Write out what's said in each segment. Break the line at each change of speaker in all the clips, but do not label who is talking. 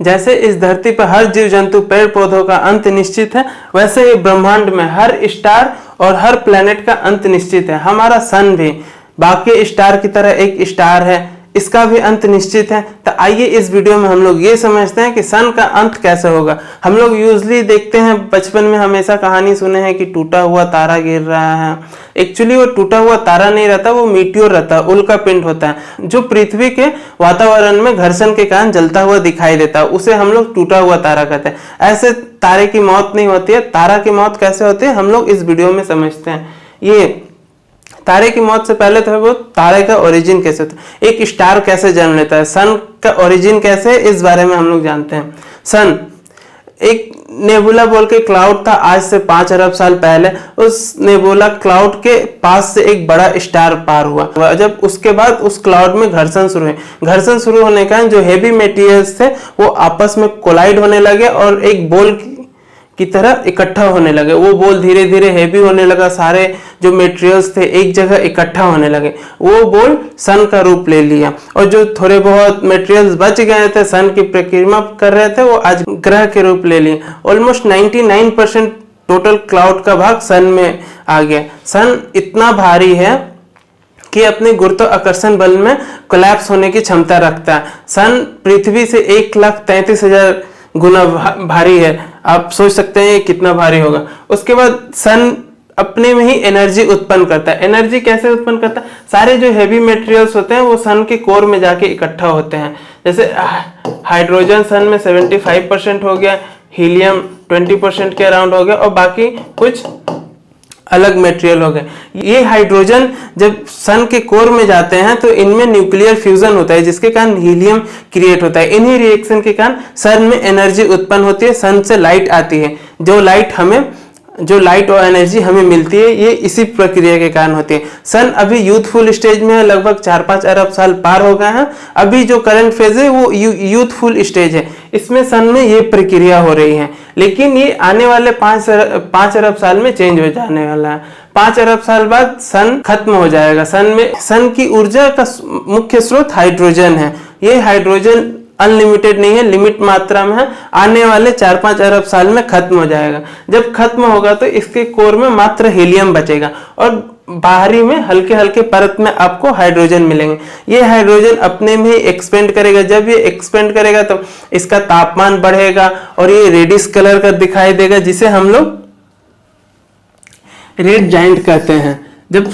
जैसे इस धरती पर हर जीव जंतु पेड़ पौधों का अंत निश्चित है, वैसे ही ब्रह्मांड में हर स्टार और हर प्लेनेट का अंत निश्चित है। हमारा सन भी बाकी स्टार की तरह एक स्टार है, इसका भी अंत निश्चित है। तो आइए इस वीडियो में हम लोग ये समझते हैं कि सन का अंत कैसे होगा। हम लोग यूजली देखते हैं, बचपन में हमेशा कहानी सुने हैं कि टूटा हुआ तारा गिर रहा है। एक्चुअली वो टूटा हुआ तारा नहीं रहता, वो मीटियोर रहता है, उल्का पिंड होता है जो पृथ्वी के वातावरण में घर्षण के कारण जलता हुआ दिखाई देता है, उसे हम लोग टूटा हुआ तारा कहते हैं। ऐसे तारे की मौत नहीं होती है। तारा की मौत कैसे होती है हम लोग इस वीडियो में समझते हैं। ये तारे की मौत से पहले तो वो तारे का ओरिजिन कैसे होता है, एक स्टार कैसे जन्म लेता है, सन का ओरिजिन कैसे है, इस बारे में हम लोग जानते हैं। सन एक नेबुला बोल के क्लाउड था, आज से 5 अरब साल पहले उस नेबुला क्लाउड के पास से एक बड़ा स्टार पार हुआ। जब उसके बाद उस क्लाउड में घर्षण शुरू हुए, घर्षण शुरू होने के कारण जो हेवी मटेरियल्स थे वो आपस में कोलाइड होने लगे और एक बॉल की तरह इकट्ठा होने लगे। वो बॉल धीरे धीरे हेवी होने लगा, सारे जो मटेरियल्स थे एक जगह इकट्ठा होने लगे, वो बॉल सन का रूप ले लिया। और जो थोड़े बहुत मटेरियल्स बच गए थे, सन की परिक्रमा कर रहे थे, वो आज ग्रह के रूप ले लिए। ऑलमोस्ट 99% टोटल क्लाउड का भाग सन में आ गया। सन इतना भारी है कि अपने गुरुत्वाकर्षण बल में कोलैप्स होने की क्षमता रखता है। सन पृथ्वी से 1,33,000 गुना भारी है। आप सोच सकते हैं कितना भारी होगा। उसके बाद सन अपने में ही एनर्जी उत्पन्न करता है। एनर्जी कैसे उत्पन्न करता है? सारे जो हेवी मटेरियल्स होते हैं वो सन के कोर में जाके इकट्ठा होते हैं। जैसे हाइड्रोजन सन में 75% हो गया, हीलियम 20% के अराउंड हो गया और बाकी कुछ अलग मटेरियल हो गए। ये हाइड्रोजन जब सन के कोर में जाते हैं तो इनमें न्यूक्लियर फ्यूजन होता है, जिसके कारण हीलियम क्रिएट होता है। इन्हीं रिएक्शन के कारण सन में एनर्जी उत्पन्न होती है, सन से लाइट आती है। जो लाइट और एनर्जी हमें मिलती है ये इसी प्रक्रिया के कारण होती है। सन अभी यूथफुल स्टेज में है, लगभग 4-5 अरब साल पार हो गए हैं। अभी जो करंट फेज है वो यूथफुल स्टेज है, इसमें सन में ये प्रक्रिया हो रही है। लेकिन ये आने वाले 5 अरब साल में चेंज हो जाने वाला है। 5 अरब साल बाद सन खत्म हो जाएगा। सन की ऊर्जा का मुख्य स्रोत हाइड्रोजन है। ये हाइड्रोजन अनलिमिटेड नहीं है, लिमिट मात्रा में है। आने वाले 4-5 अरब साल में खत्म हो जाएगा। जब खत्म होगा तो इसके कोर में मात्र हीलियम बचेगा और बाहरी में हल्के हल्के परत में आपको हाइड्रोजन मिलेंगे। ये हाइड्रोजन अपने में ही एक्सपेंड करेगा। जब ये एक्सपेंड करेगा तो इसका तापमान बढ़ेगा और ये रेडिश कलर का दिखाई देगा, जिसे हम लोग रेड जाइंट कहते हैं। जब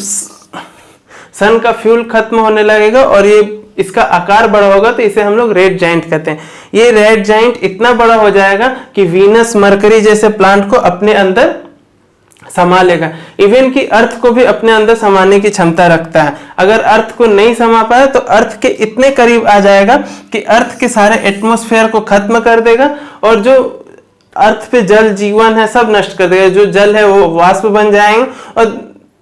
सन का फ्यूल खत्म होने लगेगा और ये इसका आकार बड़ा होगा तो इसे हम लोग रेड जाइंट कहते हैं। ये रेड जाइंट इतना बड़ा हो जाएगा कि वीनस, मरकरी जैसे प्लांट को अपने अंदर समा लेगा। इवन कि अर्थ को भी अपने अंदर समाने की क्षमता रखता है। अगर अर्थ को नहीं समा पाए तो अर्थ के इतने करीब आ जाएगा कि अर्थ के सारे एटमॉस्फेयर को खत्म कर देगा और जो अर्थ पे जल जीवन है सब नष्ट कर देगा। जो जल है वो वाष्प बन जाएंगे और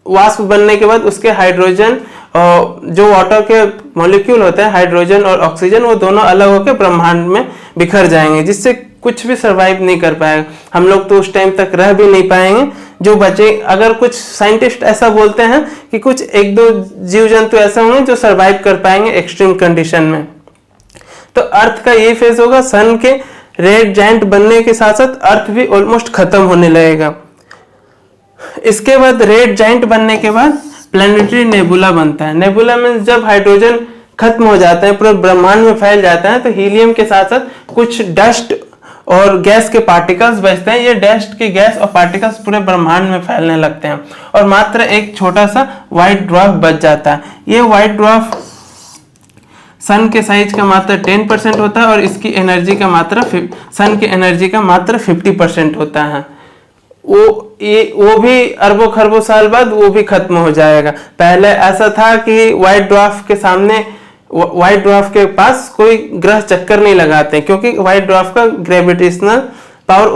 वाष्प बनने के बाद उसके हाइड्रोजन और जो वाटर के मॉलिक्यूल होते हैं, हाइड्रोजन और ऑक्सीजन, वो दोनों अलग होकर ब्रह्मांड में बिखर जाएंगे, जिससे कुछ भी सरवाइव नहीं कर पाएगा। हम लोग तो उस टाइम तक रह भी नहीं पाएंगे। जो बचे, अगर कुछ साइंटिस्ट ऐसा बोलते हैं कि कुछ 1-2 जीव जंतु ऐसे होंगे जो सरवाइव कर पाएंगे एक्सट्रीम कंडीशन में। तो अर्थ का यही फेज होगा। सन के रेड जाइंट बनने के साथ साथ अर्थ भी ऑलमोस्ट खत्म होने लगेगा। इसके बाद रेड जाइंट बनने के बाद प्लैनेटरी नेबुला बनता है। नेबुला में जब हाइड्रोजन खत्म हो जाता है, पूरे ब्रह्मांड में फैल जाता है, तो हीलियम के साथ साथ कुछ डस्ट और गैस के पार्टिकल्स बचते हैं। ये डस्ट के गैस और पार्टिकल्स पूरे ब्रह्मांड में फैलने लगते हैं और मात्र एक छोटा सा व्हाइट ड्वार्फ बच जाता है। ये व्हाइट ड्वार्फ सन के साइज का मात्र 10% होता है और इसकी एनर्जी का मात्र सन की एनर्जी का मात्र 50% होता है। वो भी अरबों खरबों साल बाद वो भी खत्म हो जाएगा। पहले ऐसा था कि व्हाइट ड्वार्फ के पास कोई ग्रह चक्कर नहीं लगाते, क्योंकि व्हाइट ड्वार्फ का ग्रेविटेशनल पावर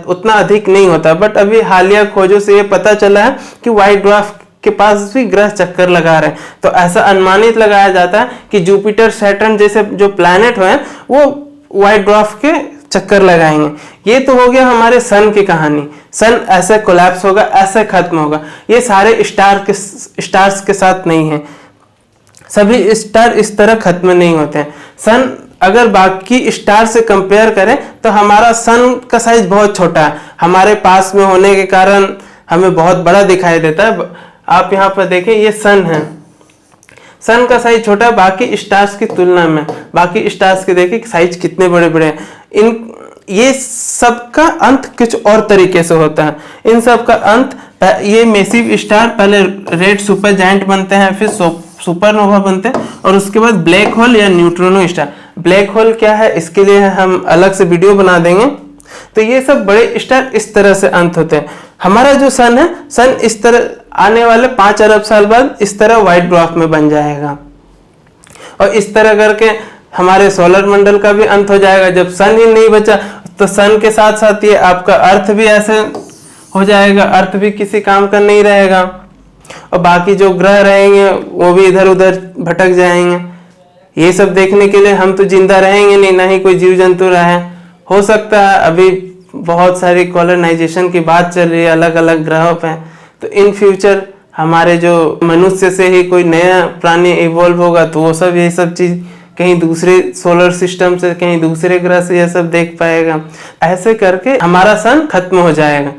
उतना अधिक नहीं होता। बट अभी हालिया खोजों से ये पता चला है कि व्हाइट ड्वार्फ के पास भी ग्रह चक्कर लगा रहे हैं। तो ऐसा अनुमानित लगाया जाता है कि जुपिटर, सैटर्न जैसे जो प्लैनेट हैं वो व्हाइट ड्वार्फ के चक्कर लगाएंगे। ये तो हो गया हमारे सन की कहानी। सन ऐसे कोलैप्स होगा, ऐसे खत्म होगा। ये सारे स्टार्स के साथ नहीं है। सभी स्टार इस तरह खत्म नहीं होते हैं। सन अगर बाकी स्टार से कंपेयर करें तो हमारा सन का साइज बहुत छोटा है, हमारे पास में होने के कारण हमें बहुत बड़ा दिखाई देता है। आप यहाँ पर देखें, ये सन है, सन का साइज छोटा है बाकी स्टार्स की तुलना में। बाकी स्टार्स के देखिए साइज कितने बड़े बड़े हैं। ये सब का अंत कुछ और तरीके से होता है। इन सब का अंत, ये मैसिव स्टार पहले रेड सुपर जायंट बनते हैं, फिर सुपरनोवा बनते हैं, और उसके बाद ब्लैक होल या न्यूट्रिनो स्टार। ब्लैक होल क्या है इसके लिए हम अलग से वीडियो बना देंगे। तो ये सब बड़े स्टार इस तरह से अंत होते हैं। हमारा जो सन है, सन इस तरह आने वाले 5 अरब साल बाद इस तरह व्हाइट ड्वार्फ में बन जाएगा, और इस तरह करके हमारे सोलर मंडल का भी अंत हो जाएगा। जब सन ही नहीं बचा तो सन के साथ साथ ये आपका अर्थ भी ऐसे हो जाएगा, अर्थ भी किसी काम का नहीं रहेगा, और बाकी जो ग्रह रहेंगे वो भी इधर उधर भटक जाएंगे। ये सब देखने के लिए हम तो जिंदा रहेंगे नहीं, ना ही कोई जीव जंतु रहे। हो सकता है अभी बहुत सारी कॉलोनाइजेशन की बात चल रही है अलग अलग ग्रहों पे, तो इन फ्यूचर हमारे जो मनुष्य से ही कोई नया प्राणी इवॉल्व होगा तो वो सब ये सब चीज कहीं दूसरे सोलर सिस्टम से, कहीं दूसरे ग्रह से ये सब देख पाएगा। ऐसे करके हमारा सन खत्म हो जाएगा।